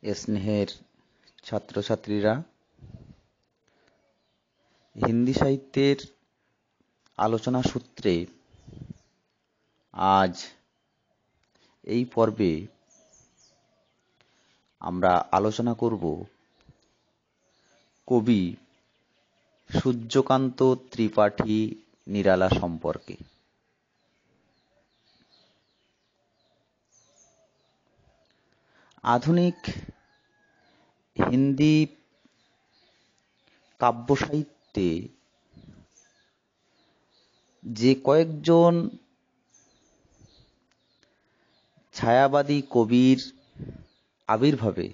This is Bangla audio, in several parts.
স্নেহের ছাত্রছাত্রীরা, হিন্দি সাহিত্যের আলোচনা সূত্রে আজ এই পর্বে আমরা আলোচনা করব কবি সূর্যকান্ত ত্রিপাঠী নিরালা সম্পর্কে। আধুনিক হিন্দি কাব্য সাহিত্যে যে কয়েকজন ছায়াবাদী কবির আবির্ভাবে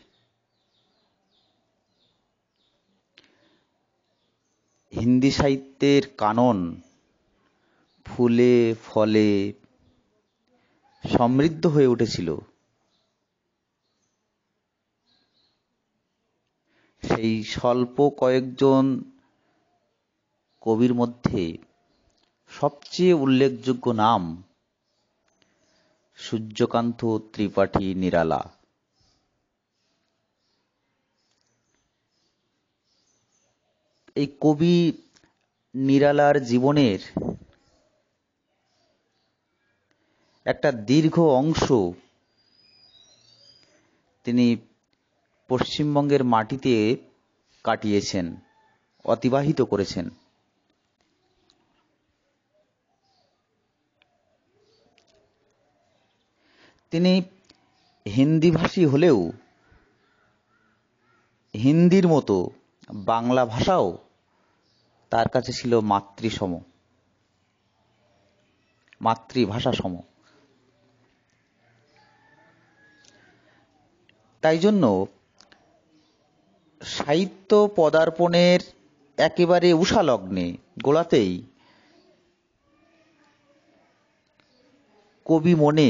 হিন্দি সাহিত্যের কানন ফুলে ফলে সমৃদ্ধ হয়ে উঠেছিল, সেই স্বল্প কয়েকজন কবির মধ্যে সবচেয়ে উল্লেখযোগ্য নাম সূর্যকান্ত ত্রিপাঠী নিরালা। এই কবি নিরালার জীবনের একটা দীর্ঘ অংশ তিনি পশ্চিমবঙ্গের মাটিতে কাটিয়েছেন, অতিবাহিত করেছেন। তিনি হিন্দিভাষী হলেও হিন্দির মতো বাংলা ভাষাও তার কাছে ছিল মাতৃভাষা সম। তাই জন্য সাহিত্য পদার্পণের একেবারে উষালগ্নে গোড়াতেই কবি মনে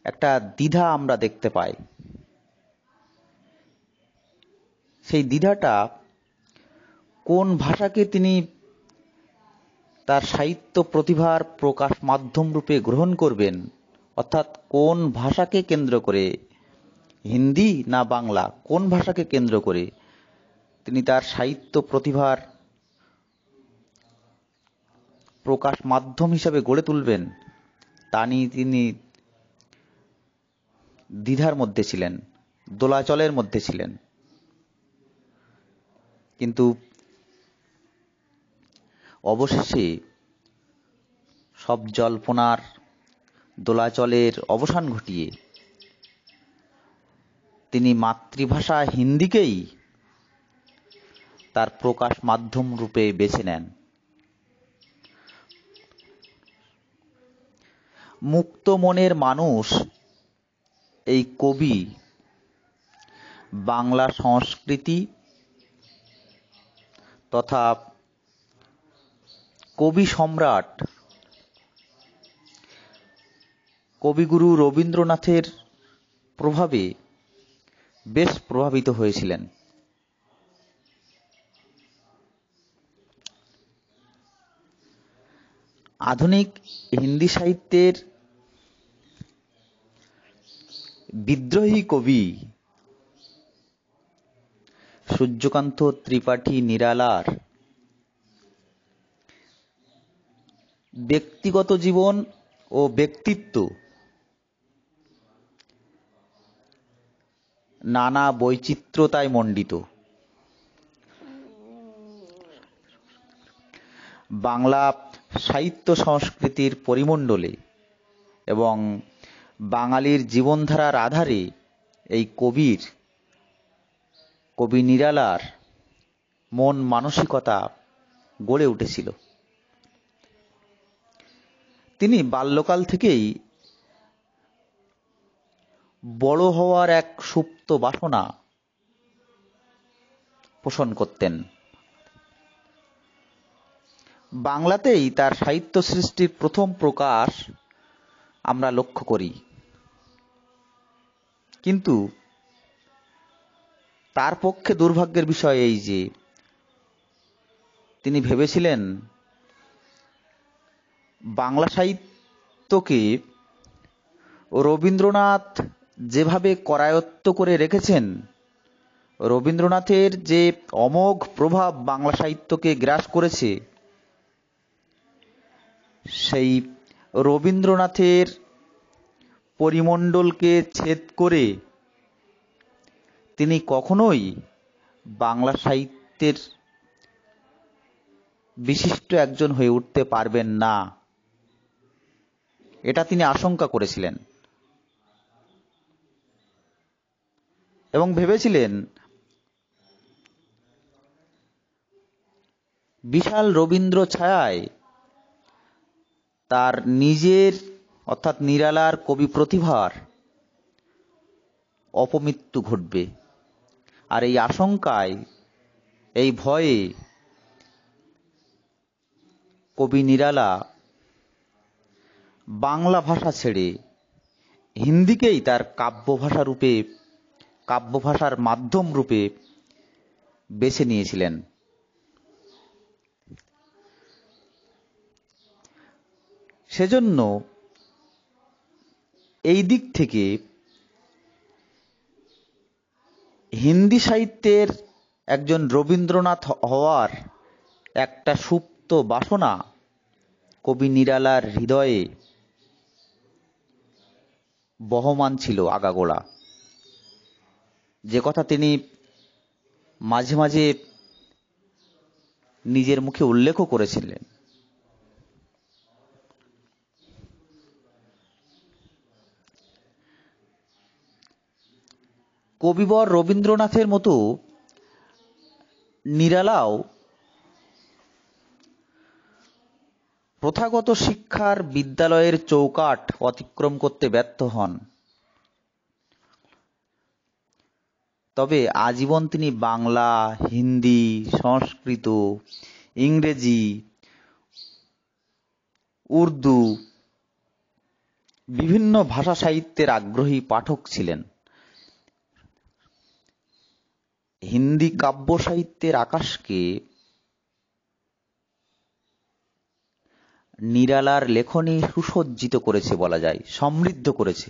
একটা দ্বিধা আমরা দেখতে পাই। সেই দ্বিধাটা কোন ভাষাকে তিনি তার সাহিত্য প্রতিভার প্রকাশ মাধ্যম রূপে গ্রহণ করবেন, অর্থাৎ কোন ভাষাকে কেন্দ্র করে, হিন্দি না বাংলা, কোন ভাষাকে কেন্দ্র করে তিনি তার সাহিত্য প্রতিভার প্রকাশ মাধ্যম হিসাবে গড়ে তুলবেন, তা নিয়ে তিনি দ্বিধার মধ্যে ছিলেন, দোলাচলের মধ্যে ছিলেন। কিন্তু অবশেষে সব জল্পনার দোলাচলের অবসান ঘটিয়ে তিনি মাতৃভাষা হিন্দিকেই তার প্রকাশ মাধ্যম রূপে বেছে নেন। মুক্ত মনের মানুষ এই কবি বাংলা সংস্কৃতি তথা কবি সম্রাট কবিগুরু রবীন্দ্রনাথের প্রভাবে বেশ প্রভাবিত হয়েছিলেন। আধুনিক হিন্দি সাহিত্যের বিদ্রোহী কবি সূর্যকান্ত ত্রিপাঠী নিরালার ব্যক্তিগত জীবন ও ব্যক্তিত্ব নানা বৈচিত্র্যতায় মণ্ডিত। বাংলা সাহিত্য সংস্কৃতির পরিমণ্ডলে এবং বাঙালির জীবনধারার আধারে এই কবি নিরালার মন মানসিকতা গড়ে উঠেছিল। তিনি বাল্যকাল থেকেই বড় হওয়ার এক সুপ্ত বাসনা পোষণ করতেন। বাংলাতেই তার সাহিত্য সৃষ্টির প্রথম প্রকাশ আমরা লক্ষ্য করি। কিন্তু তার পক্ষে দুর্ভাগ্যের বিষয় এই যে তিনি ভেবেছিলেন বাংলা সাহিত্যকে রবীন্দ্রনাথ যেভাবে করায়ত্ত করে রেখেছেন, রবীন্দ্রনাথের যে অমোঘ প্রভাব বাংলা সাহিত্যকে গ্রাস করেছে, সেই রবীন্দ্রনাথের পরিমণ্ডলকে ছেদ করে তিনি কখনোই বাংলা সাহিত্যের বিশিষ্ট একজন হয়ে উঠতে পারবেন না, এটা তিনি আশঙ্কা করেছিলেন এবং ভেবেছিলেন বিশাল রবীন্দ্র ছায়ায় তার নিজের অর্থাৎ নিরালার কবি প্রতিভার অপমৃত্যু ঘটবে। আর এই আশঙ্কায়, এই ভয়ে কবি নিরালা বাংলা ভাষা ছেড়ে হিন্দিকেই তার কাব্যভাষার মাধ্যম রূপে বেছে নিয়েছিলেন। সেজন্য এই দিক থেকে হিন্দি সাহিত্যের একজন রবীন্দ্রনাথ হওয়ার একটা সুপ্ত বাসনা কবি নিরালার হৃদয়ে বহমান ছিল আগাগোড়া, যে কথা তিনি মাঝে মাঝে নিজের মুখে উল্লেখও করেছিলেন। কবিবর রবীন্দ্রনাথের মতো নিরালাও প্রথাগত শিক্ষার বিদ্যালয়ের চৌকাঠ অতিক্রম করতে ব্যর্থ হন। তবে আজীবন তিনি বাংলা, হিন্দি, সংস্কৃত, ইংরেজি, উর্দু বিভিন্ন ভাষা সাহিত্যের আগ্রহী পাঠক ছিলেন। হিন্দি কাব্য সাহিত্যের আকাশকে নিরালার লেখনী সুসজ্জিত করেছে বলা যায়, সমৃদ্ধ করেছে।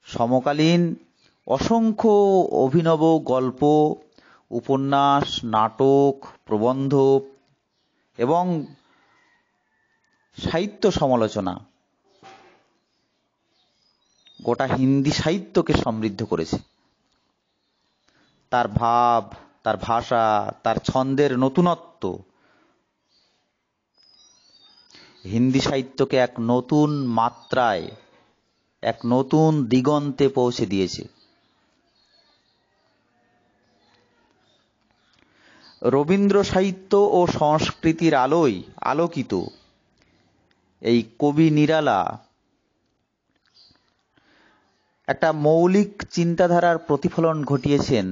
সমকালীন অসংখ্য অভিনব গল্প, উপন্যাস, নাটক, প্রবন্ধ এবং সাহিত্য সমালোচনা গোটা হিন্দি সাহিত্যকে সমৃদ্ধ করেছে। তার ভাব, তার ভাষা, তার ছন্দের নতুনত্ব হিন্দি সাহিত্যকে এক নতুন মাত্রায়, এক নতুন দিগন্তে পৌঁছে দিয়েছে। রবীন্দ্র সাহিত্য ও সংস্কৃতির আলোয় আলোকিত এই কবি নিরালা একটা মৌলিক চিন্তাধারার প্রতিফলন ঘটিয়েছেন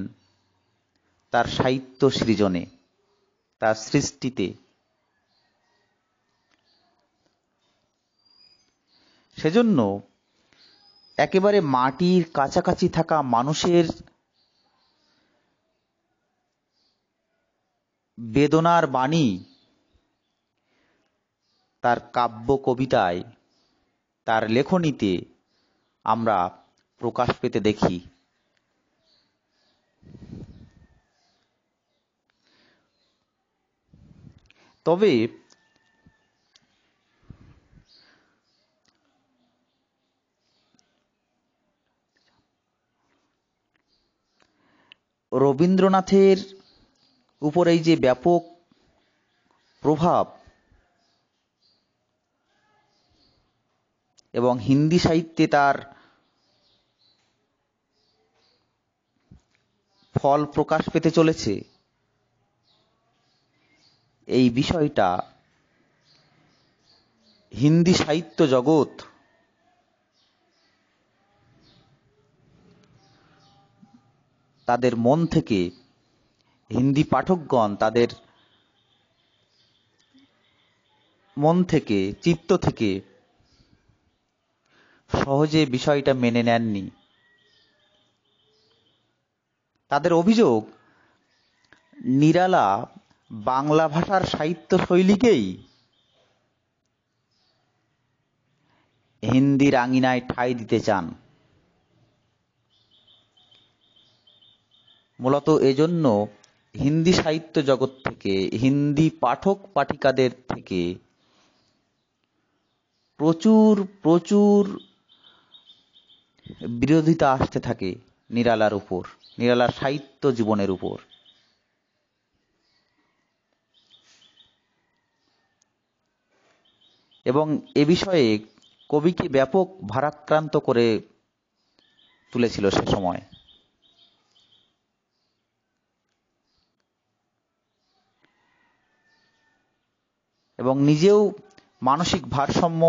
তার সাহিত্য সৃজনে, তার সৃষ্টিতে। সেজন্য একেবারে মাটির কাছাকাছি থাকা মানুষের বেদনার বাণী তার কাব্য কবিতায়, তার লেখনীতে আমরা প্রকাশ পেতে দেখি। তবে রবীন্দ্রনাথের উপর এই যে ব্যাপক প্রভাব এবং হিন্দি সাহিত্যে তার ফল প্রকাশ পেতে চলেছে, এই বিষয়টা হিন্দি সাহিত্য জগৎ তাদের মন থেকে, হিন্দি পাঠকগণ তাদের মন থেকে, চিত্ত থেকে সহজে বিষয়টা মেনে নেননি। তাদের অভিযোগ, নিরালা বাংলা ভাষার সাহিত্য শৈলীকেই হিন্দির আঙিনায় ঠাঁই দিতে চান। মূলত এজন্য হিন্দি সাহিত্য জগৎ থেকে, হিন্দি পাঠক পাঠিকাদের থেকে প্রচুর প্রচুর বিরোধিতা আসতে থাকে নিরালার উপর, নিরালার সাহিত্য জীবনের উপর। এবং এ বিষয়ে কবিকে ব্যাপক ভারাক্রান্ত করে তুলেছিল সে সময়। এবং নিজেও মানসিক ভারসাম্য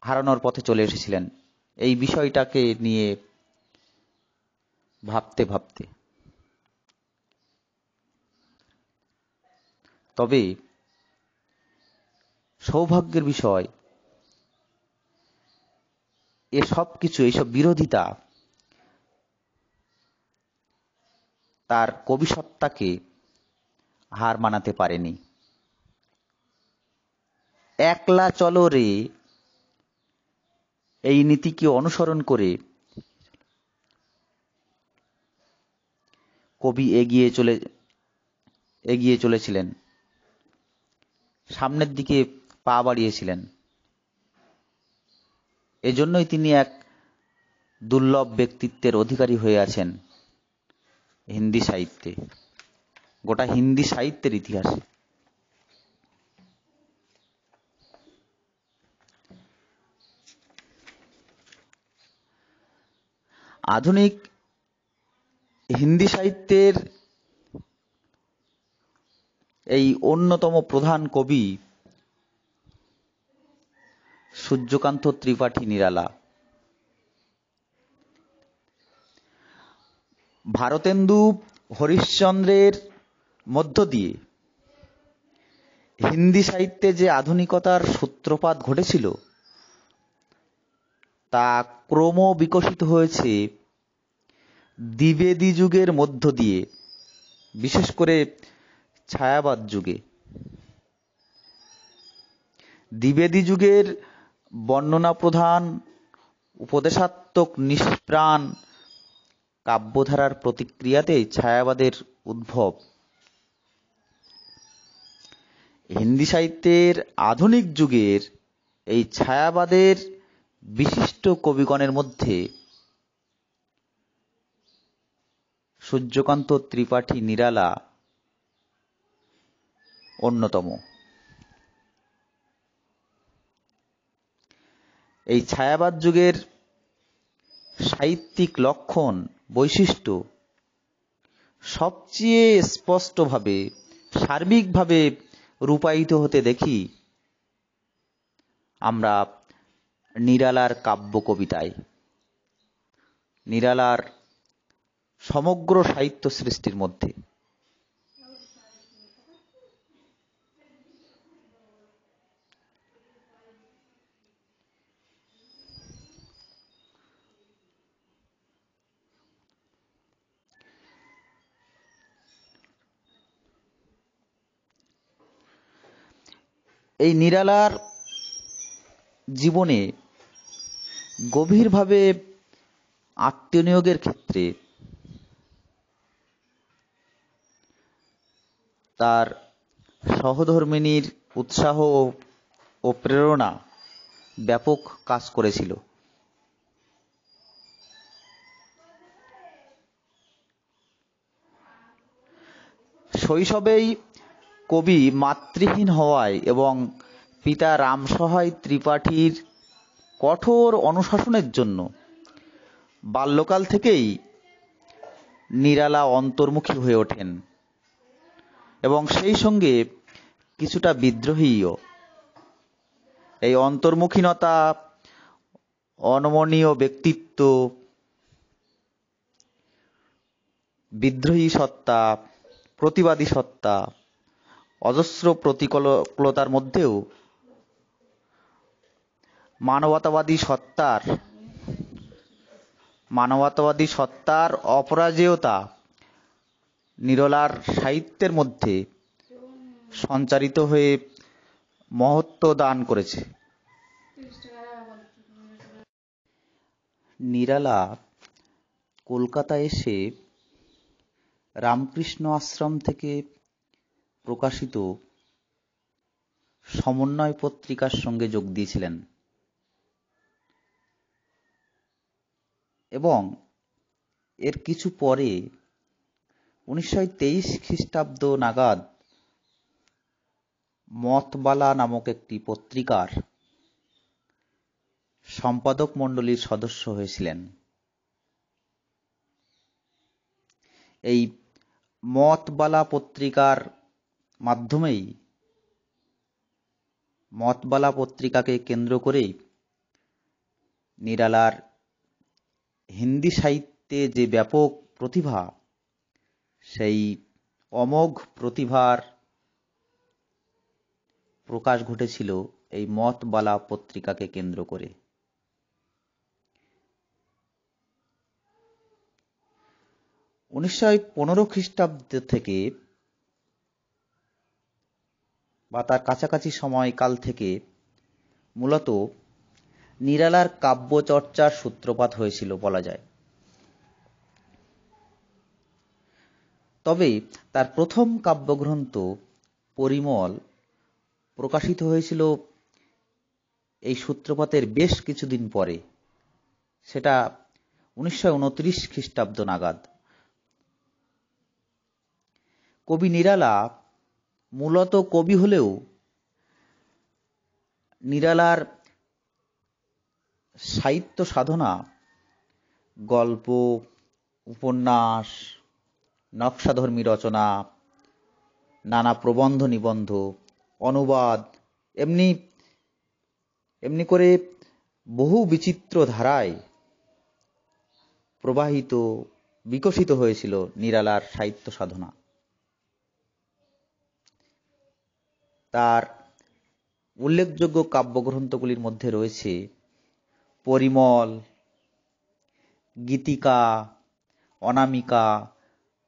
হারানোর পথে চলে এসেছিলেন এই বিষয়টাকে নিয়ে ভাবতে ভাবতে। তবে সৌভাগ্যের বিষয়, এসব কিছু, এইসব বিরোধিতা তার কবিসত্তাকে হার মানাতে পারেনি। একলা চলো রে এই নীতিকে অনুসরণ করে কবি এগিয়ে চলেছিলেন, সামনের দিকে পা বাড়িয়েছিলেন। এজন্যই তিনি এক দুর্লভ ব্যক্তিত্বের অধিকারী হয়ে আছেন হিন্দি সাহিত্যে, গোটা হিন্দি সাহিত্যের ইতিহাসে। আধুনিক হিন্দি সাহিত্যের এই অন্যতম প্রধান কবি সূর্যকান্ত ত্রিপাঠী নিরালা। ভারতেন্দু হরিশ্চন্দ্রের মধ্য দিয়ে হিন্দি সাহিত্যে যে আধুনিকতার সূত্রপাত ঘটেছিল তা ক্রম বিকশিত হয়েছে দ্বিবেদী যুগের মধ্য দিয়ে, বিশেষ করে ছায়াবাদ যুগে। দ্বিবেদী যুগের বর্ণনা প্রধান, উপদেশাত্মক, নিষ্প্রাণ কাব্যধারার প্রতিক্রিয়াতেই ছায়াবাদের উদ্ভব। হিন্দি সাহিত্যের আধুনিক যুগের এই ছায়াবাদের বিশিষ্ট কবিগণের মধ্যে সূর্যকান্ত ত্রিপাঠী নিরালা অন্যতম। এই ছায়াবাদ যুগের সাহিত্যিক লক্ষণ, বৈশিষ্ট্য সবচেয়ে স্পষ্টভাবে, সার্বিকভাবে রূপায়িত হতে দেখি আমরা নিরালার কাব্য কবিতায়, নিরালার সমগ্র সাহিত্য সৃষ্টির মধ্যে। এই নিরালার জীবনে গভীরভাবে আত্মনিয়োগের ক্ষেত্রে তার সহধর্মিণীর উৎসাহ ও প্রেরণা ব্যাপক কাজ করেছিল। শৈশবেই কবি মাতৃহীন হওয়ায় এবং পিতা রামসহায় ত্রিপাঠীর কঠোর অনুশাসনের জন্য বাল্যকাল থেকেই নিরালা অন্তর্মুখী হয়ে ওঠেন এবং সেই সঙ্গে কিছুটা বিদ্রোহীও। এই অন্তর্মুখীনতা, অনমনীয় ব্যক্তিত্ব, বিদ্রোহী সত্তা, প্রতিবাদী সত্তা, অজস্র প্রতিকূলতার মধ্যেও মানবতাবাদী সত্তার অপরাজেয়তা নিরালার সাহিত্যের মধ্যে সঞ্চারিত হয়ে মহত্ব দান করেছে। নিরালা কলকাতা এসে রামকৃষ্ণ আশ্রম থেকে প্রকাশিত সমন্বয় পত্রিকার সঙ্গে যোগ দিয়েছিলেন এবং এর কিছু পরে 1923 খ্রিস্টাব্দ নাগাদ মতবালা নামক একটি পত্রিকার সম্পাদক মণ্ডলীর সদস্য হয়েছিলেন। এই মতবালা পত্রিকার মাধ্যমেই, মতবালা পত্রিকাকে কেন্দ্র করেই নিরালার হিন্দি সাহিত্যে যে ব্যাপক প্রতিভা, সেই অমোঘ প্রতিভার প্রকাশ ঘটেছিল এই মতবালা পত্রিকাকে কেন্দ্র করে। উনিশশো 15 খ্রিস্টাব্দ থেকে বা তার কাছাকাছি সময়কাল থেকে মূলত নিরালার কাব্যচর্চার সূত্রপাত হয়েছিল বলা যায়। তবে তার প্রথম কাব্যগ্রন্থ পরিমল প্রকাশিত হয়েছিল এই সূত্রপাতের বেশ কিছুদিন পরে, সেটা 1929 খ্রিস্টাব্দ নাগাদ। কবি নিরালা মূলত কবি হলেও নিরালার সাহিত্য সাধনা গল্প, উপন্যাস, নকশাধর্মী রচনা, নানা প্রবন্ধ নিবন্ধ, অনুবাদ, এমনি করে বহু বিচিত্র ধারায় প্রবাহিত, বিকশিত হয়েছিল নিরালার সাহিত্য সাধনা। তার উল্লেখযোগ্য কাব্যগ্রন্থগুলির মধ্যে রয়েছে পরিমল, গীতিকা, অনামিকা,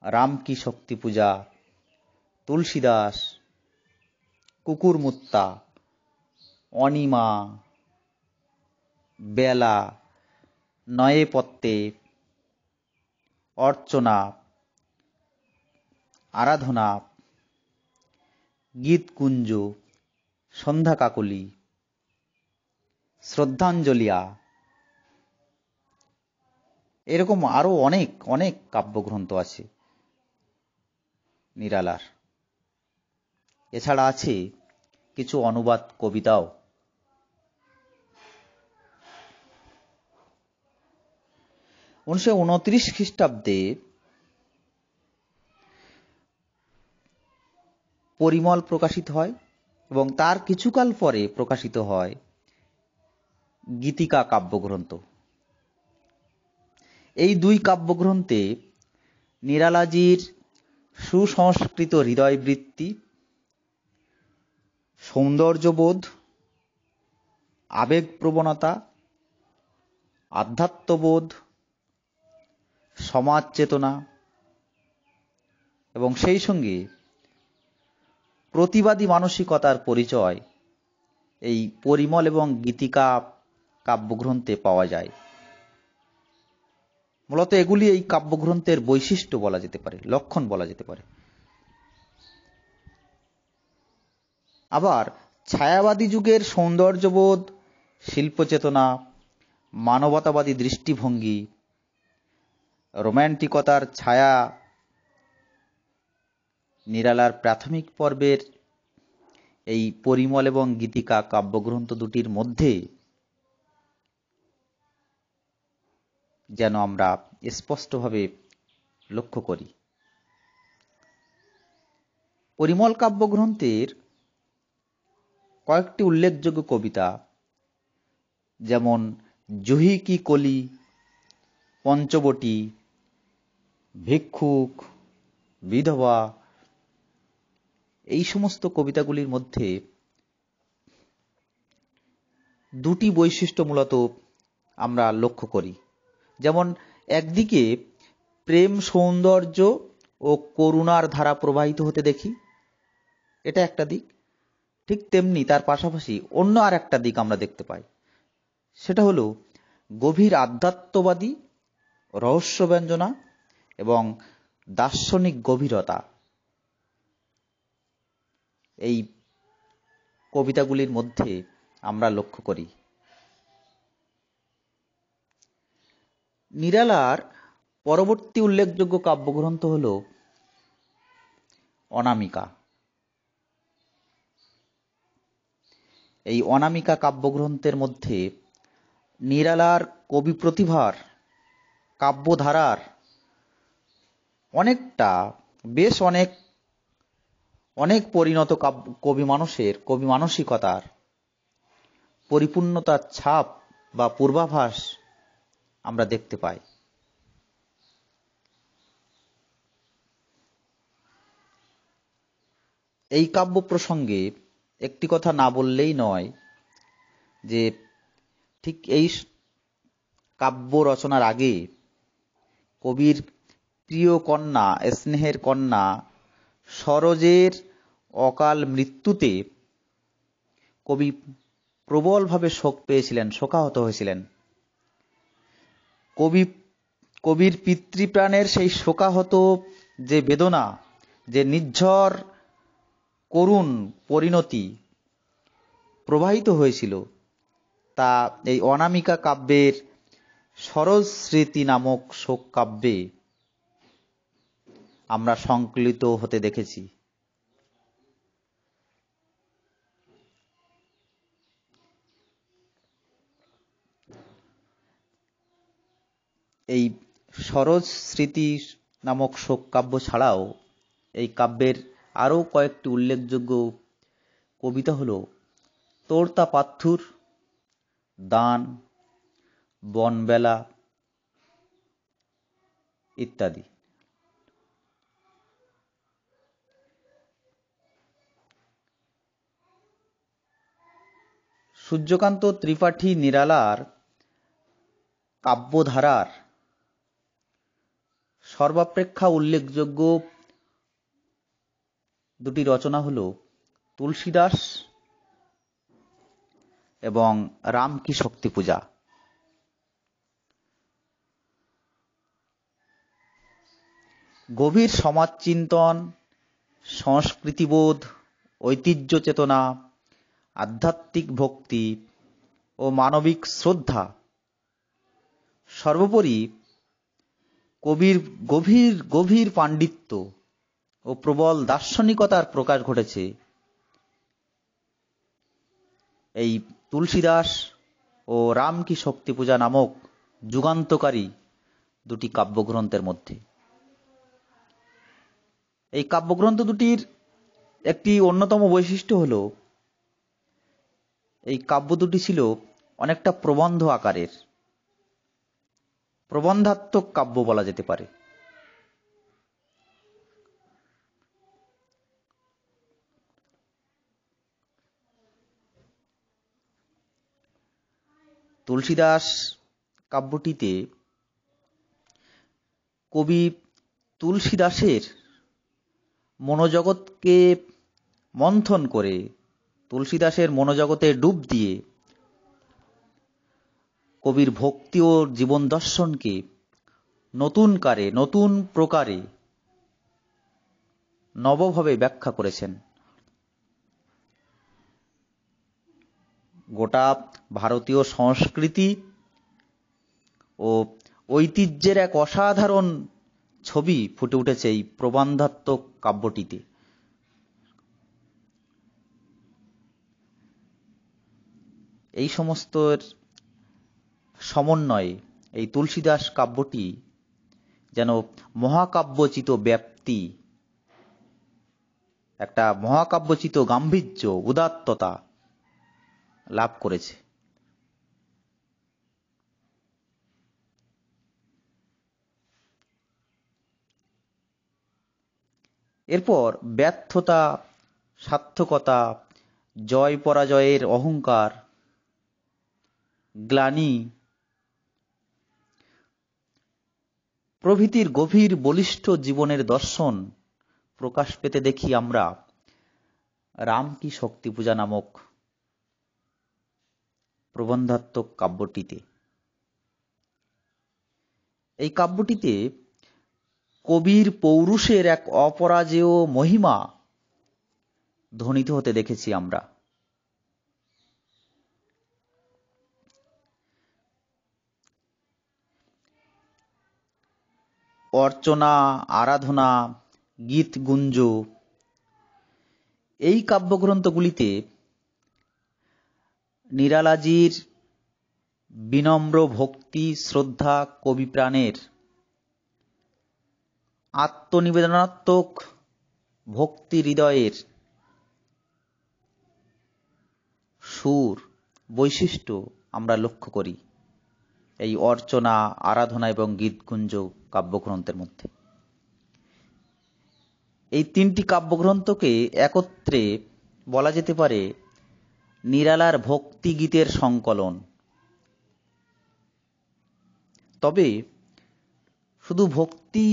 রামকি শক্তি পূজা, তুলসীদাস, কুকুরমুত্তা, অনিমা, বেলা, নয়ে পত্তে, অর্চনা, আরাধনা, গীতকুঞ্জ, সন্ধ্যা কাকলি, শ্রদ্ধাঞ্জলিয়া, এরকম আরো অনেক অনেক কাব্যগ্রন্থ আছে নিরালার। এছাড়া আছে কিছু অনুবাদ কবিতাও। উনিশশো 29 খ্রিস্টাব্দে পরিমল প্রকাশিত হয় এবং তার কিছুকাল পরে প্রকাশিত হয় গীতিকা কাব্যগ্রন্থ। এই দুই কাব্যগ্রন্থে নিরালাজির সুসংস্কৃত হৃদয়বৃত্তি, সৌন্দর্যবোধ, আবেগপ্রবণতা, আধ্যাত্মবোধ, সমাজ চেতনা এবং সেই সঙ্গে প্রতিবাদী মানসিকতার পরিচয় এই পরিমল এবং গীতিকা কাব্যগ্রন্থে পাওয়া যায়। মূলত এগুলি এই কাব্যগ্রন্থের বৈশিষ্ট্য বলা যেতে পারে, লক্ষণ বলা যেতে পারে। আবার ছায়াবাদী যুগের সৌন্দর্যবোধ, শিল্পচেতনা, মানবতাবাদী দৃষ্টিভঙ্গি, রোম্যান্টিকতার ছায়া নিরালার প্রাথমিক পর্বের এই পরিমল এবং গীতিকা কাব্যগ্রন্থ দুটির মধ্যে যেন আমরা স্পষ্টভাবে লক্ষ্য করি। পরিমল কাব্যগ্রন্থের কয়েকটি উল্লেখযোগ্য কবিতা, যেমন জুহি কি কলি, পঞ্চবটি, ভিক্ষুক, বিধবা, এই সমস্ত কবিতাগুলির মধ্যে দুটি বৈশিষ্ট্য মূলত আমরা লক্ষ্য করি। যেমন একদিকে প্রেম, সৌন্দর্য ও করুণার ধারা প্রবাহিত হতে দেখি, এটা একটা দিক। ঠিক তেমনি তার পাশাপাশি অন্য আর একটা দিক আমরা দেখতে পাই, সেটা হলো গভীর আধ্যাত্মবাদী, রহস্যব্যঞ্জনা এবং দার্শনিক গভীরতা এই কবিতাগুলির মধ্যে আমরা লক্ষ্য করি। নিরালার পরবর্তী উল্লেখযোগ্য কাব্যগ্রন্থ হল অনামিকা। এই অনামিকা কাব্যগ্রন্থের মধ্যে নিরালার কবি প্রতিভার, কাব্যধারার বেশ অনেক পরিণত কবি মানসিকতার পরিপূর্ণতার ছাপ বা পূর্বাভাস আমরা দেখতে পাই। এই কাব্য প্রসঙ্গে একটি কথা না বললেই নয় যে ঠিক এই কাব্য রচনার আগে কবির প্রিয় কন্যা, স্নেহের কন্যা সরোজের অকাল মৃত্যুতে কবি প্রবলভাবে শোক পেয়েছিলেন, শোকাহত হয়েছিলেন। কবির পিতৃপ্রাণের সেই শোকাহত যে বেদনা, যে নির্ঝর করুণ পরিণতি প্রবাহিত হয়েছিল, তা এই অনামিকা কাব্যের সরোজ স্মৃতি নামক শোক কাব্যে আমরা সংকলিত হতে দেখেছি। এই সরোজ স্মৃতি নামক শোক কাব্য ছাড়াও এই কাব্যের আরও কয়েকটি উল্লেখযোগ্য কবিতা হল তোরতা পাথুর, দান, বনবেলা ইত্যাদি। সূর্যকান্ত ত্রিপাঠী নিরালার কাব্যধারার সর্বাপেক্ষা উল্লেখযোগ্য দুটি রচনা হল তুলসীদাস এবং রাম কি শক্তি পূজা। গভীর সমাজচিন্তন, সংস্কৃতিবোধ, ঐতিহ্য চেতনা, আধ্যাত্মিক ভক্তি ও মানবিক শ্রদ্ধা, সর্বোপরি কবির গভীর পাণ্ডিত্য ও প্রবল দার্শনিকতার প্রকাশ ঘটেছে এই তুলসীদাস ও রাম কি শক্তি পূজা নামক যুগান্তকারী দুটি কাব্যগ্রন্থের মধ্যে। এই কাব্যগ্রন্থ দুটির একটি অন্যতম বৈশিষ্ট্য হল এই কাব্য দুটি ছিল অনেকটা প্রবন্ধ আকারের, প্রবন্ধাত্মক কাব্য বলা যেতে পারে। তুলসীদাস কাব্যটিতে কবি তুলসীদাসের মনোজগৎকে মন্থন করে, তুলসীদাসের মনোজগতে ডুব দিয়ে কবির ভক্তি ও জীবন দর্শনকে নতুন প্রকারে নবভাবে ব্যাখ্যা করেছেন। গোটা ভারতীয় সংস্কৃতি ও ঐতিহ্যের এক অসাধারণ ছবি ফুটে উঠেছে এই প্রবন্ধাত্মক কাব্যটিতে। এই সমস্ত সমন্বয়ে এই তুলসীদাস কাব্যটি যেন মহাকাব্যচিত ব্যাপ্তি, একটা মহাকাব্যচিত গাম্ভীর্য, উদাত্ততা লাভ করেছে। এরপর ব্যর্থতা, সার্থকতা, জয় পরাজয়ের অহংকার, গ্লানি প্রভৃতির গভীর বলিষ্ঠ জীবনের দর্শন প্রকাশ পেতে দেখি আমরা রাম কি শক্তি পূজা নামক প্রবন্ধাত্মক কাব্যটিতে। এই কাব্যটিতে কবির পৌরুষের এক অপরাজেয় মহিমা ধ্বনিত হতে দেখেছি আমরা। অর্চনা, আরাধনা, গীত গুঞ্জ এই কাব্যগ্রন্থগুলিতে নিরালাজির বিনম্র ভক্তি শ্রদ্ধা, কবি প্রাণের আত্মনিবেদনাত্মক ভক্তি হৃদয়ের সুর বৈশিষ্ট্য আমরা লক্ষ্য করি এই অর্চনা, আরাধনা এবং গীতগুঞ্জ কাব্যগ্রন্থের মধ্যে। এই তিনটি কাব্যগ্রন্থকে একত্রে বলা যেতে পারে নিরালার ভক্তি গীতের সংকলন। তবে শুধু ভক্তি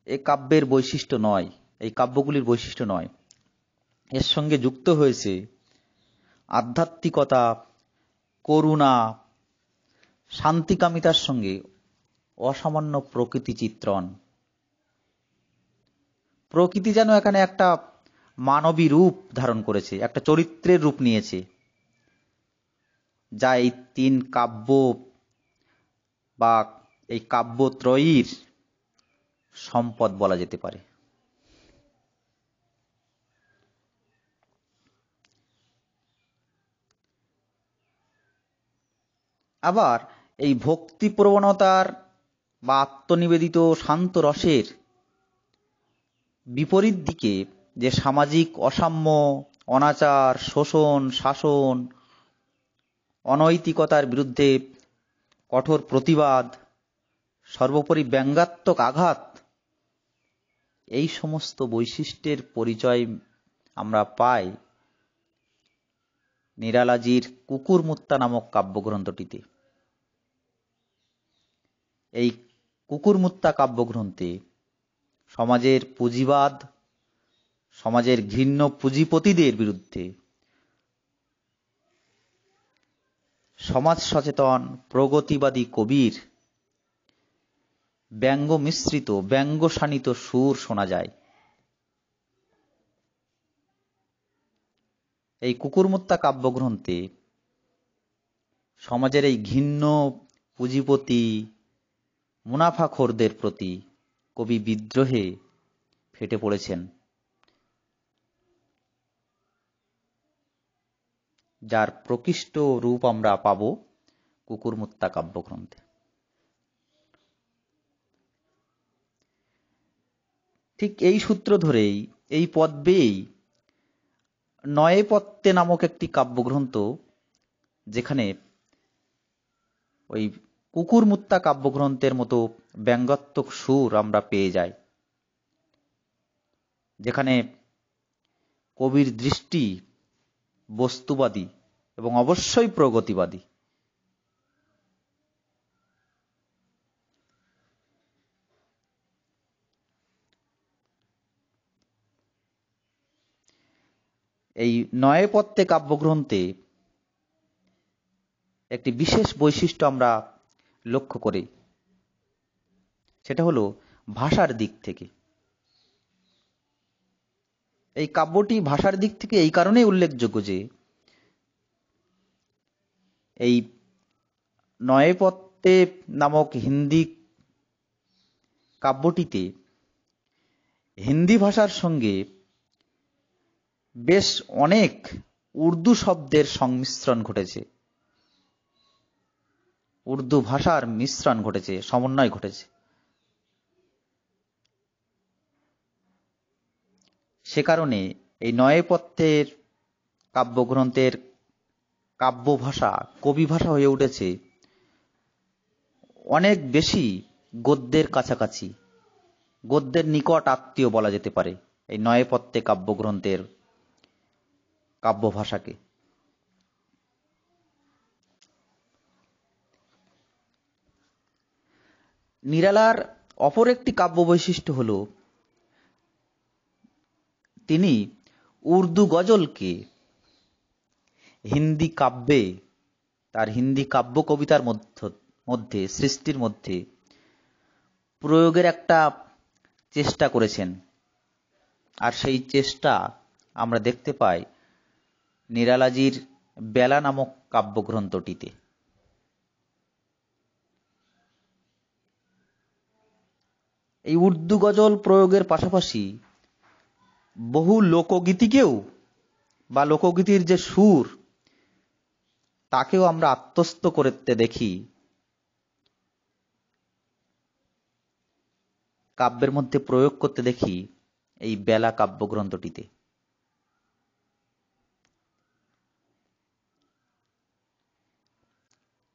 এই কাব্যের বৈশিষ্ট্য নয়, এই কাব্যগুলির বৈশিষ্ট্য নয়, এর সঙ্গে যুক্ত হয়েছে আধ্যাত্মিকতা, করুণা, শান্তিকামিতার সঙ্গে অসামান্য প্রকৃতি চিত্রণ। প্রকৃতি যেন এখানে একটা মানবী রূপ ধারণ করেছে, একটা চরিত্রের রূপ নিয়েছে, যা এই তিন কাব্য বা এই কাব্যত্রয়ীর সম্পদ বলা যেতে পারে। আবার এই ভক্তি প্রবণতার বা আত্মনিবেদিত শান্ত রসের বিপরীত দিকে যে সামাজিক অসাম্য, অনাচার, শোষণ, শাসন, অনৈতিকতার বিরুদ্ধে কঠোর প্রতিবাদ, সর্বোপরি ব্যঙ্গাত্মক আঘাত, এই সমস্ত বৈশিষ্ট্যের পরিচয় আমরা পাই নিরালাজির কুকুরমুত্তা নামক কাব্যগ্রন্থটিতে। এই কুকুরমুত্তা কাব্যগ্রন্থে সমাজের পুঁজিবাদ, সমাজের ঘৃণ্য পুঁজিপতিদের বিরুদ্ধে সমাজ সচেতন প্রগতিবাদী কবির ব্যঙ্গ মিশ্রিত, ব্যঙ্গশানিত সুর শোনা যায়। এই কুকুরমুত্তা কাব্যগ্রন্থে সমাজের এই ঘৃণ্য পুঁজিপতি মুনাফাখোরদের প্রতি কবি বিদ্রোহে ফেটে পড়েছেন, যার প্রকৃষ্ট রূপ আমরা পাব কুকুরমুত্তা কাব্যগ্রন্থে। ঠিক এই সূত্র ধরেই, এই পথ বেয়েই নয়েপথ্যে নামক একটি কাব্যগ্রন্থ, যেখানে ওই কুকুরমুত্তা কাব্যগ্রন্থের মতো ব্যঙ্গাত্মক সুর আমরা পেয়ে যাই, যেখানে কবির দৃষ্টি বস্তুবাদী এবং অবশ্যই প্রগতিবাদী। এই নয়েপথ্যে কাব্যগ্রন্থে একটি বিশেষ বৈশিষ্ট্য আমরা লক্ষ্য করি, সেটা হলো ভাষার দিক থেকে। এই কাব্যটি ভাষার দিক থেকে এই কারণেই উল্লেখযোগ্য যে এই নয়েপথ্যে নামক হিন্দি কাব্যটিতে হিন্দি ভাষার সঙ্গে বেশ অনেক উর্দু শব্দের সংমিশ্রণ ঘটেছে, উর্দু ভাষার মিশ্রণ ঘটেছে, সমন্বয় ঘটেছে। সে কারণে এই নয়েপথ্যের কাব্যগ্রন্থের কাব্য ভাষা, কবি ভাষা হয়ে উঠেছে অনেক বেশি গদ্যের কাছাকাছি, গদ্যের নিকট আত্মীয় বলা যেতে পারে এই নয়েপথ্যে কাব্যগ্রন্থের কাব্য ভাষাকে। নিরালার অপর একটি কাব্য বৈশিষ্ট্য হল তিনি উর্দু গজলকে হিন্দি কাব্যে, তার হিন্দি কাব্য কবিতার মধ্যে, সৃষ্টির মধ্যে প্রয়োগের একটা চেষ্টা করেছেন। আর সেই চেষ্টা আমরা দেখতে পাই নিরালাজির বেলা নামক কাব্যগ্রন্থটিতে। এই উর্দু গজল প্রয়োগের পাশাপাশি বহু লোকগীতিকেও বা লোকগীতির যে সুর তাকেও আমরা আত্মস্থ করতে দেখি কাব্যের মধ্যে প্রয়োগ করতে দেখি এই বেলা কাব্যগ্রন্থটিতে।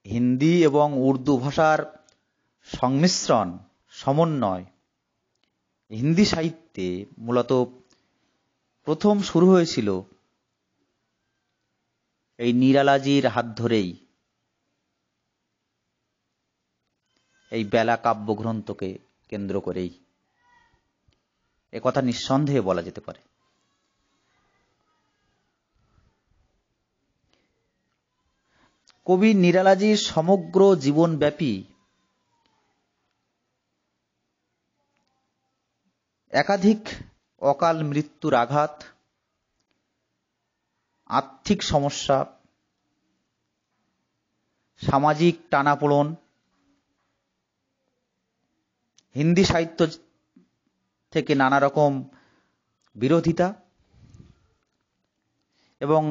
হিন্দি এবং উর্দু ভাষার সংমিশ্রণ, সমন্বয় হিন্দি সাহিত্যে মূলত প্রথম শুরু হয়েছিল এই নিরালাজির হাত ধরেই, এই বেলা কাব্যগ্রন্থকে কেন্দ্র করেই একথা নিঃসন্দেহে বলা যেতে পারে। কবি নিরালাজির সমগ্র জীবনব্যাপী একাধিক অকাল মৃত্যুর আঘাত, আর্থিক সমস্যা, সামাজিক টানাপোড়েন, হিন্দি সাহিত্য থেকে নানা রকম বিরোধিতা এবং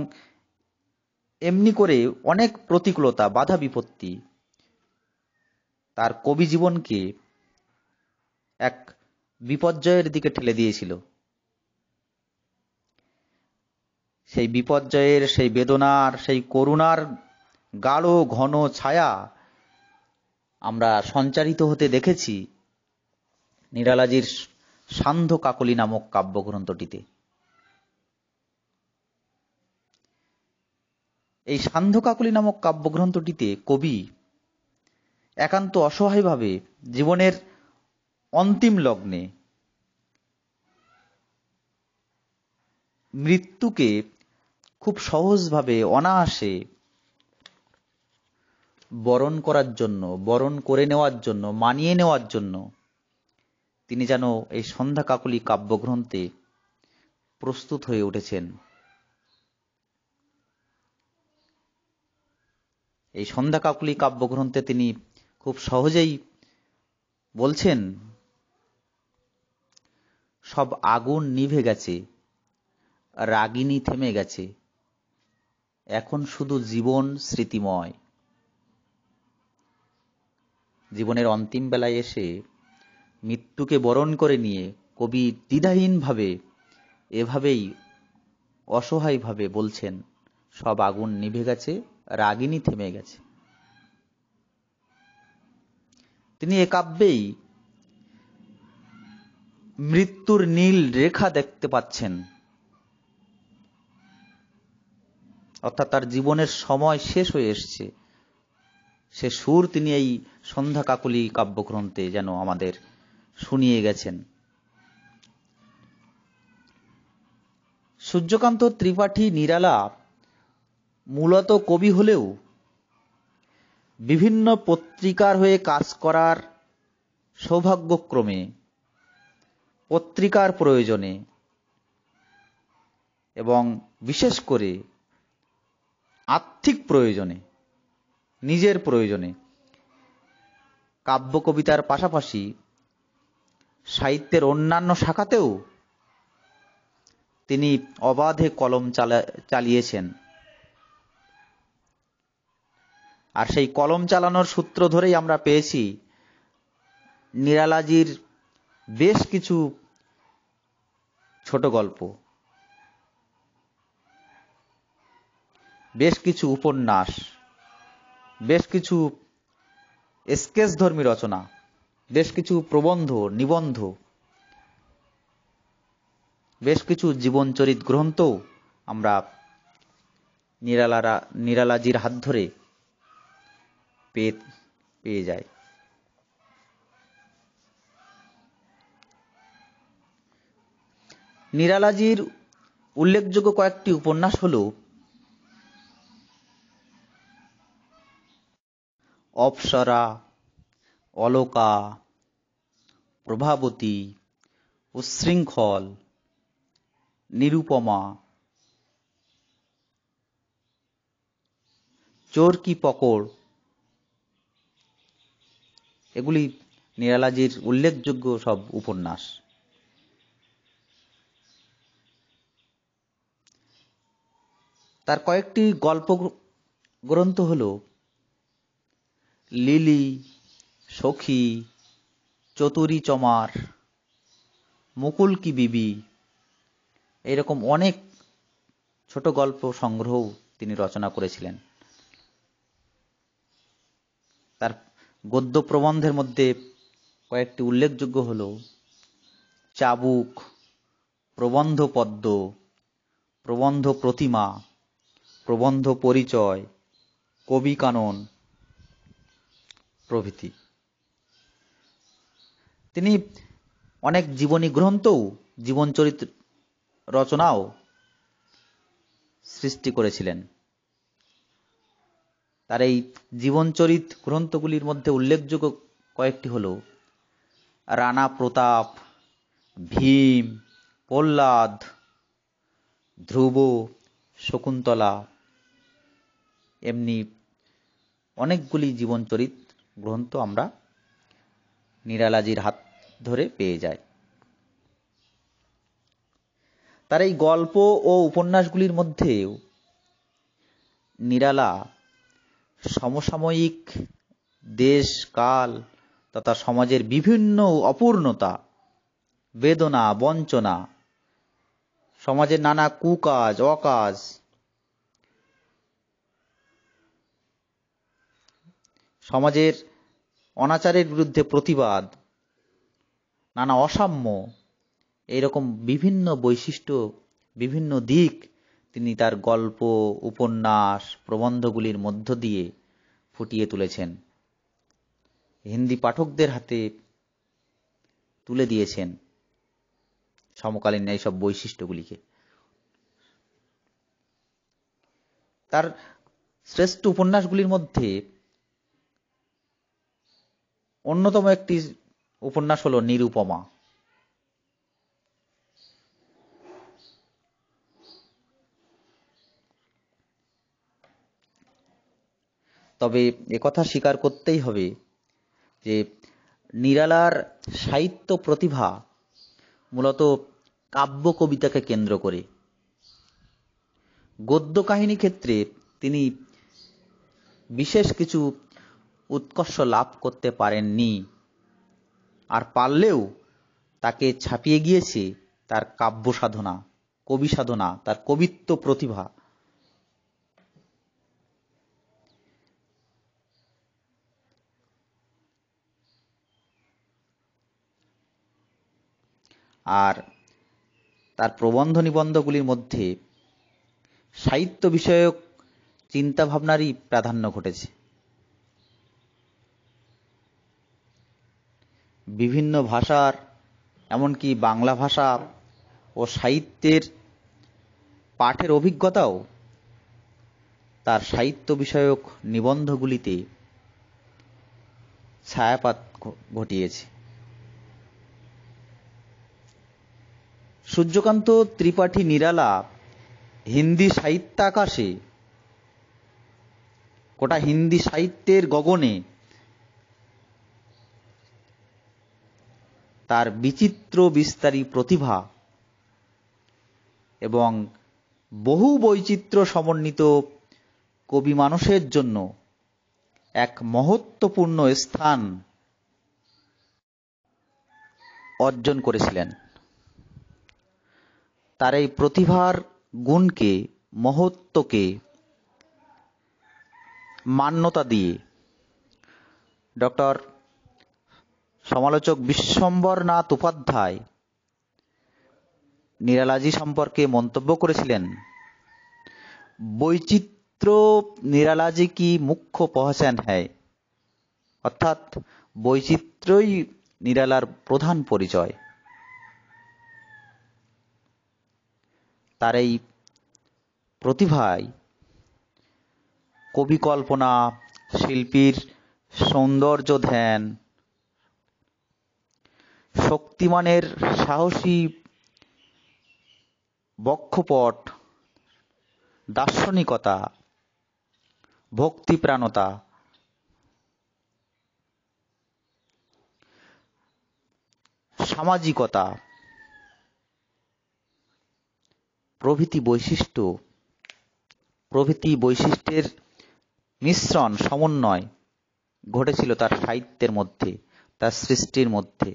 এমনি করে অনেক প্রতিকূলতা, বাধা বিপত্তি তার কবি জীবনকে এক বিপর্যয়ের দিকে ঠেলে দিয়েছিল। সেই বিপর্যয়ের, সেই বেদনার, সেই করুণার গাঢ় ঘন ছায়া আমরা সঞ্চারিত হতে দেখেছি নিরালাজির সান্ধ্য কাকলি নামক কাব্যগ্রন্থটিতে। এই সান্ধ্য কাকলি নামক কাব্যগ্রন্থটিতে কবি একান্ত অসহায়ভাবে জীবনের অন্তিম লগ্নে মৃত্যুকে খুব সহজভাবে, অনায়াসে বরণ করার জন্য, বরণ করে নেওয়ার জন্য, মানিয়ে নেওয়ার জন্য তিনি যেন এই সন্ধ্যা কাকলি কাব্যগ্রন্থে প্রস্তুত হয়ে উঠেছেন। এই সন্ধ্যা কাকলি কাব্যগ্রন্থে তিনি খুব সহজেই বলছেন, সব আগুন নিভে গেছে, রাগিনী থেমে গেছে, এখন শুধু জীবন স্মৃতিময়। জীবনের অন্তিম বেলায় এসে মৃত্যুকে বরণ করে নিয়ে কবি দ্বিধাহীনভাবে, এভাবেই অসহায়ভাবে বলছেন, সব আগুন নিভে গেছে, রাগিনী থেমে গেছে। তিনি এ কাব্যেই মৃত্যুর নীল রেখা দেখতে পাচ্ছেন, অর্থাৎ তার জীবনের সময় শেষ হয়ে এসছে। সে সুর তিনি এই সন্ধ্যা কাকলি কাব্যগ্রন্থে যেন আমাদের শুনিয়ে গেছেন। সূর্যকান্ত ত্রিপাঠী নিরালা মূলত কবি হলেও বিভিন্ন পত্রিকার হয়ে কাজ করার সৌভাগ্যক্রমে, পত্রিকার প্রয়োজনে এবং বিশেষ করে আর্থিক প্রয়োজনে, নিজের প্রয়োজনে কাব্য কবিতার পাশাপাশি সাহিত্যের অন্যান্য শাখাতেও তিনি অবাধে কলম চালিয়েছেন। আর সেই কলম চালানোর সূত্র ধরেই আমরা পেয়েছি নিরালাজির বেশ কিছু ছোট গল্প, বেশ কিছু উপন্যাস, বেশ কিছু স্কেচধর্মী রচনা, বেশ কিছু প্রবন্ধ, নিবন্ধ, বেশ কিছু জীবনচরিত গ্রন্থ আমরা নিরালাজির হাত ধরে পেয়ে যাই। নিরালাজির উল্লেখযোগ্য কয়েকটি উপন্যাস হল অপ্সরা, অলকা, প্রভাবতী, উচ্ছৃঙ্খল, নিরুপমা, চোর কি পকড়, এগুলি নিরালাজির উল্লেখযোগ্য সব উপন্যাস। তার কয়েকটি গল্প গ্রন্থ হল লিলি, সখী, চতুরী চমার, মুকুল কি বিবি, এইরকম অনেক ছোট গল্প সংগ্রহ তিনি রচনা করেছিলেন। তার গদ্য প্রবন্ধের মধ্যে কয়েকটি উল্লেখযোগ্য হল চাবুক, প্রবন্ধ পদ্ম, প্রবন্ধ প্রতিমা, প্রবন্ধ পরিচয়, কবি কানন প্রভৃতি। তিনি অনেক জীবনী গ্রন্থও, জীবন চরিত্র রচনাও সৃষ্টি করেছিলেন। তার এই জীবনচরিত গ্রন্থগুলির মধ্যে উল্লেখযোগ্য কয়েকটি হল রানা প্রতাপ, ভীম, প্রহ্লাদ, ধ্রুব, শকুন্তলা, এমনি অনেকগুলি জীবনচরিত গ্রন্থ আমরা নিরালাজির হাত ধরে পেয়ে যাই। তার এই গল্প ও উপন্যাসগুলির মধ্যেও নিরালা সমসাময়িক দেশ, কাল তথা সমাজের বিভিন্ন অপূর্ণতা, বেদনা, বঞ্চনা, সমাজের নানা কুকাজ, অকাজ, সমাজের অনাচারের বিরুদ্ধে প্রতিবাদ, নানা অসাম্য, এইরকম বিভিন্ন বৈশিষ্ট্য, বিভিন্ন দিক তিনি তার গল্প, উপন্যাস, প্রবন্ধগুলির মধ্য দিয়ে ফুটিয়ে তুলেছেন, হিন্দি পাঠকদের হাতে তুলে দিয়েছেন সমকালীন এইসব বৈশিষ্ট্যগুলিকে। তার শ্রেষ্ঠ উপন্যাসগুলির মধ্যে অন্যতম একটি উপন্যাস হল নিরুপমা। তবে একথা স্বীকার করতেই হবে যে নিরালার সাহিত্য প্রতিভা মূলত কাব্য কবিতাকে কেন্দ্র করে। গদ্য কাহিনী ক্ষেত্রে তিনি বিশেষ কিছু উৎকর্ষ লাভ করতে পারেননি, আর পারলেও তাকে ছাপিয়ে গিয়েছে তার কাব্য সাধনা, কবি সাধনা, তার কবিত্ব প্রতিভা। আর তার প্রবন্ধ নিবন্ধগুলির মধ্যে সাহিত্য বিষয়ক চিন্তাভাবনারই প্রাধান্য ঘটেছে। বিভিন্ন ভাষার, এমনকি বাংলা ভাষা ও সাহিত্যের পাঠের অভিজ্ঞতাও তার সাহিত্য বিষয়ক নিবন্ধগুলিতে ছায়াপাত ঘটিয়েছে। সূর্যকান্ত ত্রিপাঠী নিরালা হিন্দি সাহিত্যাকাশে, গোটা হিন্দি সাহিত্যের গগনে তার বিচিত্র বিস্তারী প্রতিভা এবং বহু বৈচিত্র্য সমন্বিত কবি মানুষের জন্য এক মহত্বপূর্ণ স্থান অর্জন করেছিলেন। তার এই প্রতিভার গুণকে, মহত্বকে মান্যতা দিয়ে ডক্টর সমালোচক বিশ্বম্বরনাথ উপাধ্যায় নিরালাজি সম্পর্কে মন্তব্য করেছিলেন, বৈচিত্র্য নিরালাজি কি মুখ্য পহচান হ্যায়, অর্থাৎ বৈচিত্র্যই নিরালার প্রধান পরিচয়। তার এই প্রতিভায় কবি কল্পনা, শিল্পীর সৌন্দর্য ধ্যান, শক্তিমানের সাহসী বক্ষপট, দার্শনিকতা, ভক্তিপ্রাণতা, সামাজিকতা প্রভৃতি বৈশিষ্ট্যের মিশ্রণ, সমন্বয় ঘটেছিল তার সাহিত্যের মধ্যে, তার সৃষ্টির মধ্যে।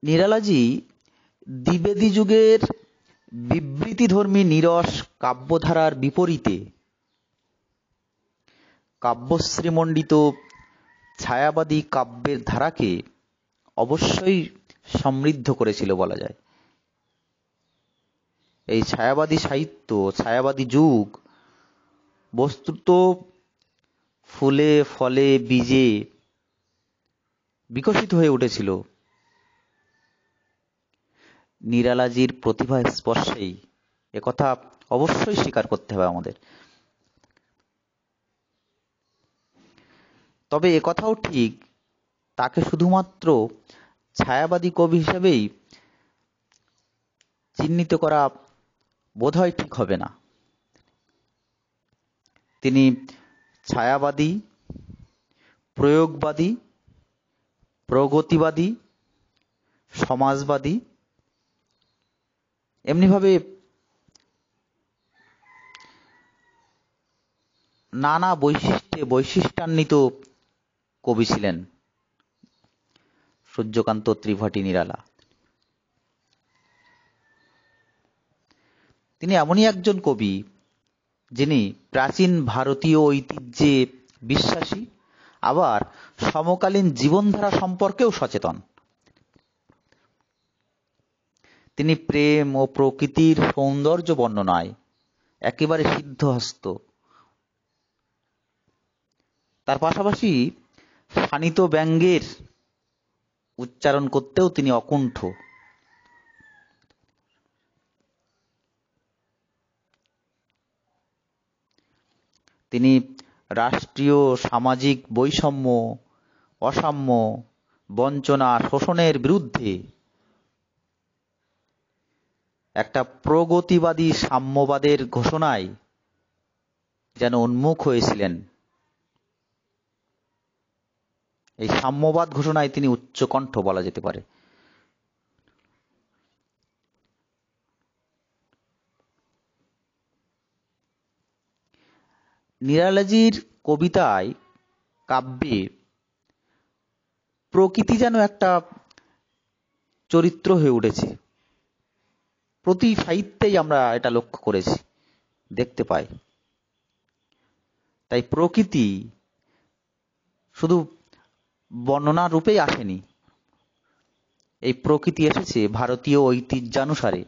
নিরালাজি দ্বিবেদী যুগের বিবৃতিধর্মী নিরস কাব্যধারার বিপরীতে কাব্যশ্রীমণ্ডিত ছায়াবাদী কাব্যের ধারাকে অবশ্যই সমৃদ্ধ করেছিল বলা যায়। এই ছায়াবাদী সাহিত্য, ছায়াবাদী যুগ বস্তুত ফুলে ফলে বীজে বিকশিত হয়ে উঠেছিল নিরালাজির প্রতিভা স্পর্শেই। একথা অবশ্যই স্বীকার করতে হবে আমাদের। তবে একথাও ঠিক, তাকে শুধুমাত্র ছায়াবাদী কবি হিসেবেই চিহ্নিত করা বোধহয় ঠিক হবে না। তিনি ছায়াবাদী, প্রয়োগবাদী, প্রগতিবাদী, সমাজবাদী, এমনিভাবে নানা বৈশিষ্ট্যান্বিত কবি ছিলেন সূর্যকান্ত ত্রিপাঠী নিরালা। তিনি এমনই একজন কবি যিনি প্রাচীন ভারতীয় ঐতিহ্যে বিশ্বাসী, আবার সমকালীন জীবনধারা সম্পর্কেও সচেতন। তিনি প্রেম ও প্রকৃতির সৌন্দর্য বর্ণনায় একেবারে সিদ্ধহস্ত। তার পাশাপাশি শানিত ব্যঙ্গের উচ্চারণ করতেও তিনি অকুণ্ঠ। তিনি রাষ্ট্রীয় সামাজিক বৈষম্য, অসাম্য, বঞ্চনা, শোষণের বিরুদ্ধে একটা প্রগতিবাদী সাম্যবাদের ঘোষণায় যেন উন্মুখ হয়েছিলেন। এই সাম্যবাদ ঘোষণায় তিনি উচ্চকণ্ঠ বলা যেতে পারে। নিরালাজির কবিতায়, কাব্যে প্রকৃতি যেন একটা চরিত্র হয়ে উঠেছে। প্রতি সাহিত্যেই আমরা এটা লক্ষ্য করেছি, দেখতে পাই। তাই প্রকৃতি শুধু বর্ণনা রূপেই আসেনি, এই প্রকৃতি এসেছে ভারতীয় ঐতিহ্যানুসারে,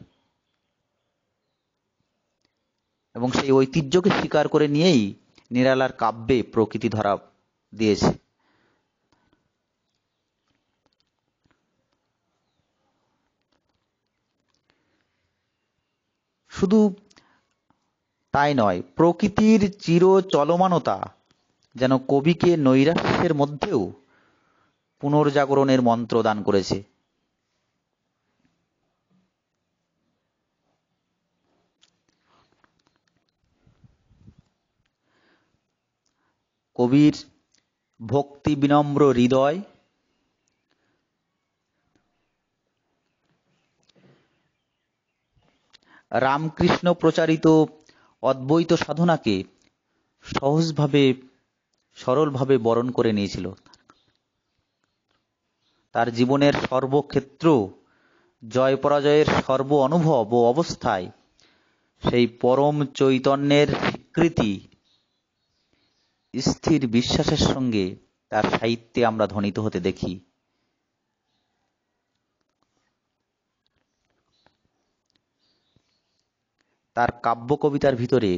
এবং সেই ঐতিহ্যকে স্বীকার করে নিয়েই নিরালার কাব্যে প্রকৃতি ধরা দিয়েছে। শুধু তাই নয়, প্রকৃতির চির চলমানতা যেন কবিকে নৈরাশ্যের মধ্যেও পুনর্জাগরণের মন্ত্র দান করেছে। কবির ভক্তি বিনম্র হৃদয়, রামকৃষ্ণ প্রচারিত অদ্বৈত সাধনাকে সহজভাবে, সরলভাবে বরণ করে নিয়েছিল। তার জীবনের সর্বক্ষেত্র, জয় পরাজয়ের সর্ব অনুভব ও অবস্থায় সেই পরম চৈতন্যের স্বীকৃতি স্থির বিশ্বাসের সঙ্গে তার সাহিত্যে আমরা ধ্বনিত হতে দেখি। তার কাব্য কবিতার ভিতরে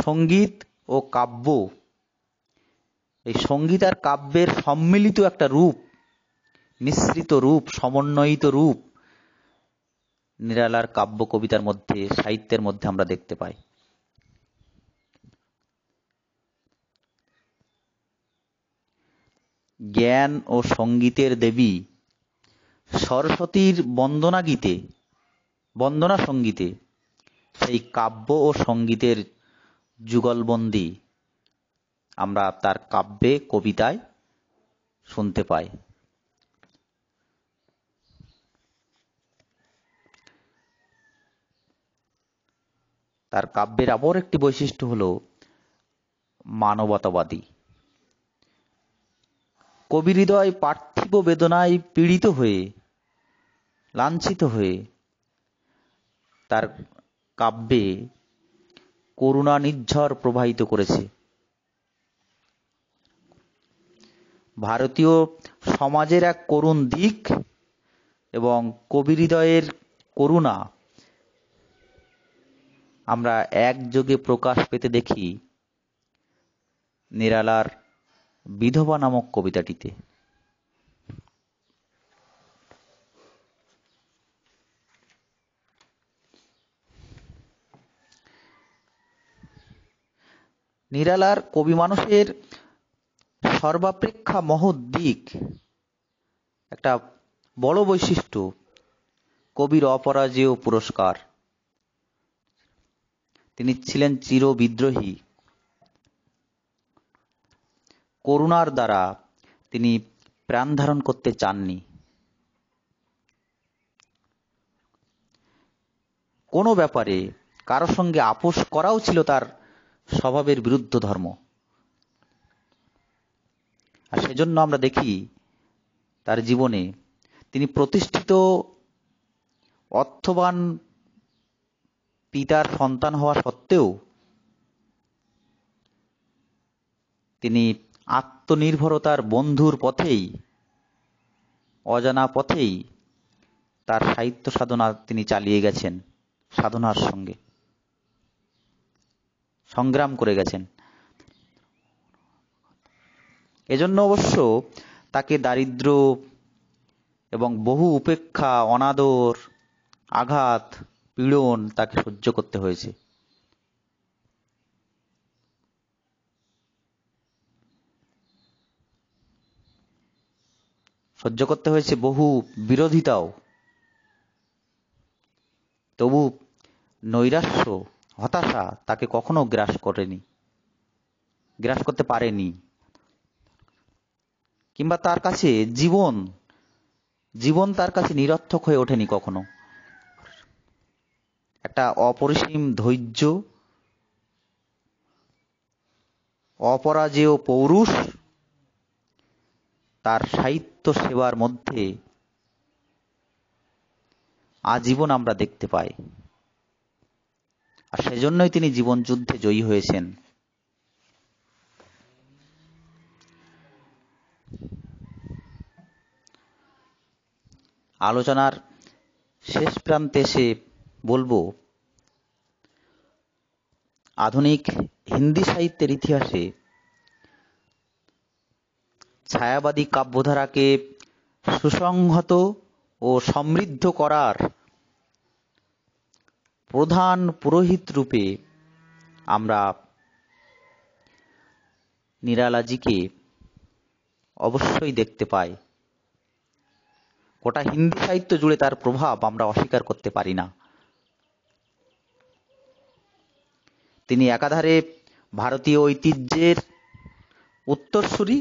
সঙ্গীত ও কাব্য, এই সঙ্গীত আর কাব্যের সম্মিলিত একটা রূপ, মিশ্রিত রূপ, সমন্বয়িত রূপ নিরালার কাব্য কবিতার মধ্যে, সাহিত্যের মধ্যে আমরা দেখতে পাই। জ্ঞান ও সঙ্গীতের দেবী সরস্বতীর বন্দনা সঙ্গীতে সেই কাব্য ও সঙ্গীতের যুগলবন্দি আমরা তার কাব্যে, কবিতায় শুনতে পাই। তার কাব্যের অপর একটি বৈশিষ্ট্য হল মানবতাবাদী। কবি হৃদয় পার্থিব বেদনায় পীড়িত হয়ে, লাঞ্ছিত হয়ে তার কাব্যে করুণা নির্ঝর প্রবাহিত করেছে। ভারতীয় সমাজের এক করুণ দিক এবং কবি হৃদয়ের করুণা আমরা একযোগে প্রকাশ পেতে দেখি নিরালার বিধবা নামক কবিতাটিতে। নিরালার কবি মানুষের সর্বাপেক্ষা মহৎ দিক, একটা বড় বৈশিষ্ট্য, কবির অপরাজেয় পুরস্কার। তিনি ছিলেন চির বিদ্রোহী। করুণার দ্বারা তিনি প্রাণ ধারণ করতে চাননি। কোনো ব্যাপারে কারো সঙ্গে আপোষ করাও ছিল তার স্বভাবের বিরুদ্ধ ধর্ম। আর সেজন্য আমরা দেখি তার জীবনে তিনি প্রতিষ্ঠিত অর্থবান পিতার সন্তান হওয়া সত্ত্বেও তিনি আত্মনির্ভরতার বন্ধুর পথেই, অজানা পথেই তার সাহিত্য সাধনা তিনি চালিয়ে গেছেন, সাধনার সঙ্গে সংগ্রাম করে গেছেন। এজন্য অবশ্য তাকে দারিদ্র এবং বহু উপেক্ষা, অনাদর, আঘাত, পীড়ন তাকে সহ্য করতে হয়েছে। সহ্য করতে হয়েছে বহু বিরোধিতাও। তবু নৈরাশ্য, হতাশা তাকে কখনো গ্রাস করতে পারেনি। কিংবা তার কাছে জীবন তার কাছে নিরর্থক হয়ে ওঠেনি কখনো। একটা অপরিসীম ধৈর্য, অপরাজেয় পৌরুষ তার সাহিত্য সেবার মধ্যে আজীবন আমরা দেখতে পাই। আর সেজন্যই তিনি জীবন যুদ্ধে জয়ী হয়েছেন। আলোচনার শেষ প্রান্তে এসে বলবো, আধুনিক হিন্দি সাহিত্যের ইতিহাসে ছায়াবাদী কাব্যধারাকে সুসংহত ও সমৃদ্ধ করার প্রধান পুরোহিত রূপে আমরা নিরালাজিকে অবশ্যই দেখতে পাই। গোটা হিন্দি সাহিত্য জুড়ে তার প্রভাব আমরা অস্বীকার করতে পারি না। তিনি একাধারে ভারতীয় ঐতিহ্যের উত্তরসূরি,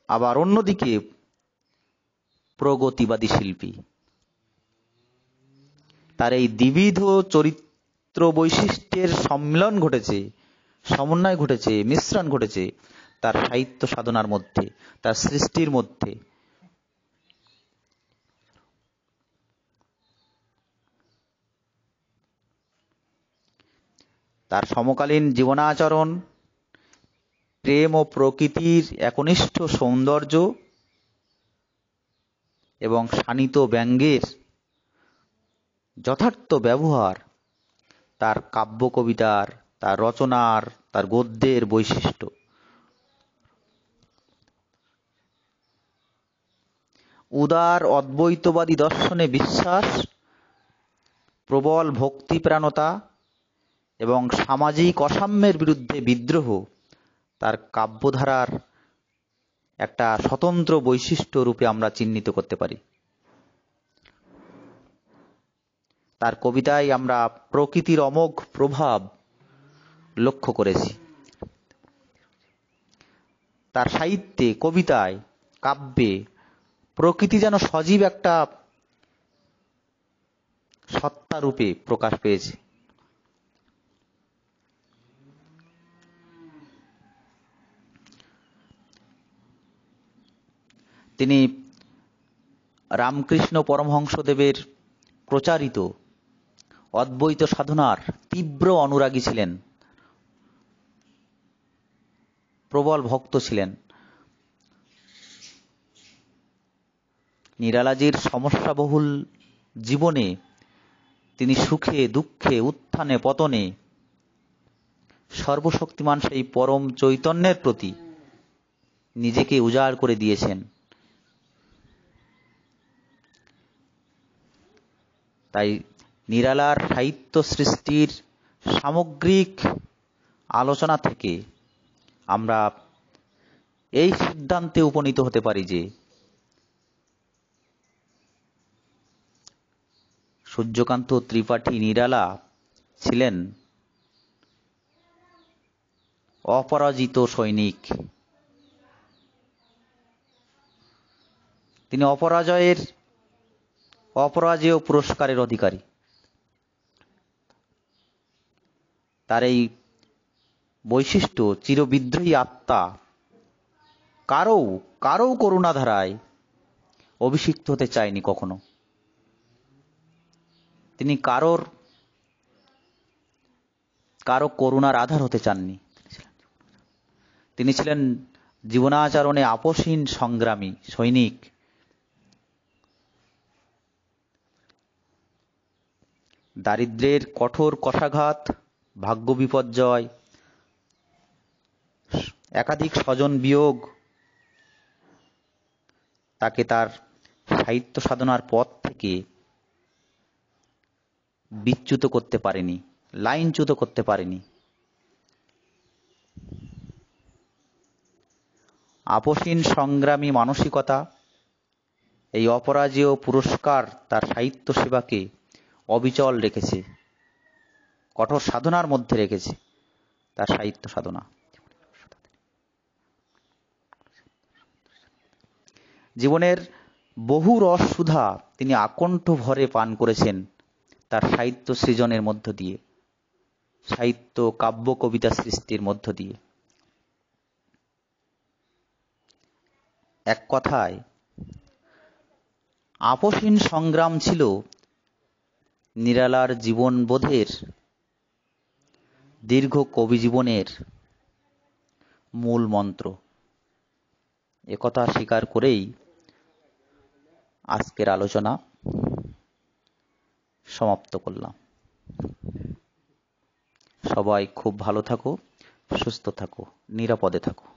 আবার অন্যদিকে প্রগতিবাদী শিল্পী। তার এই দ্বিবিধ চরিত্র বৈশিষ্ট্যের সম্মিলন ঘটেছে, সমন্বয় ঘটেছে, মিশ্রণ ঘটেছে তার সাহিত্য সাধনার মধ্যে, তার সৃষ্টির মধ্যে। তার সমকালীন জীবনাচরণ, প্রেম ও প্রকৃতির একনিষ্ঠ সৌন্দর্য এবং শানিত ব্যঙ্গের যথার্থ ব্যবহার তার কাব্য কবিতার, তার রচনার, তার গদ্যের বৈশিষ্ট্য। উদার অদ্বৈতবাদী দর্শনে বিশ্বাস, প্রবল ভক্তিপ্রাণতা এবং সামাজিক অসাম্যের বিরুদ্ধে বিদ্রোহ তার কাব্যধারার একটা স্বতন্ত্র বৈশিষ্ট্য রূপে আমরা চিহ্নিত করতে পারি। তার কবিতায় আমরা প্রকৃতির অমোঘ প্রভাব লক্ষ্য করেছি। তার সাহিত্যে, কবিতায়, কাব্যে প্রকৃতি যেন সজীব একটা সত্তা রূপে প্রকাশ পেয়েছে। তিনি রামকৃষ্ণ পরমহংসদেবের প্রচারিত অদ্বৈত সাধনার তীব্র অনুরাগী ছিলেন, প্রবল ভক্ত ছিলেন। নিরালাজির সমস্যাবহুল জীবনে তিনি সুখে দুঃখে উত্থানে পতনে সর্বশক্তিমান সেই পরম চৈতন্যের প্রতি নিজেকে উজাড় করে দিয়েছেন। তাই নিরালার সাহিত্য সৃষ্টির সামগ্রিক আলোচনা থেকে আমরা এই সিদ্ধান্তে উপনীত হতে পারি যে সূর্যকান্ত ত্রিপাঠী নিরালা ছিলেন অপরাজিত সৈনিক। তিনি অপরাজেয় পুরস্কারের অধিকারী। তার এই বৈশিষ্ট্য চিরবিদ্রোহী আত্মা কারও করুণাধারায় অভিষিক্ত হতে চায়নি কখনো। তিনি কারো করুণার আধার হতে চাননি। তিনি ছিলেন জীবনাচরণে আপোষহীন সংগ্রামী সৈনিক। দারিদ্র্যের কঠোর কষাঘাত, ভাগ্য বিপর্যয়, একাধিক স্বজন বিয়োগ তাকে তার সাহিত্য সাধনার পথ থেকে বিচ্যুত করতে পারেনি, লাইনচ্যুত করতে পারেনি। আপোষহীন সংগ্রামী মানসিকতা, এই অপরাজেয় পুরস্কার তার সাহিত্য সেবাকে অবিচল রেখেছে, কঠোর সাধনার মধ্যে রেখেছে তার সাহিত্য সাধনা। জীবনের বহু রস সুধা তিনি আকণ্ঠ ভরে পান করেছেন তার সাহিত্য সৃজনের মধ্য দিয়ে, সাহিত্য কাব্য কবিতা সৃষ্টির মধ্য দিয়ে। এক কথায় আপোষহীন সংগ্রাম ছিল নিরালার জীবনবোধের, দীর্ঘ কবি জীবনের মূল মন্ত্র। একথা স্বীকার করেই আজকের আলোচনা সমাপ্ত করলাম। সবাই খুব ভালো থাকো, সুস্থ থাকো, নিরাপদে থাকো।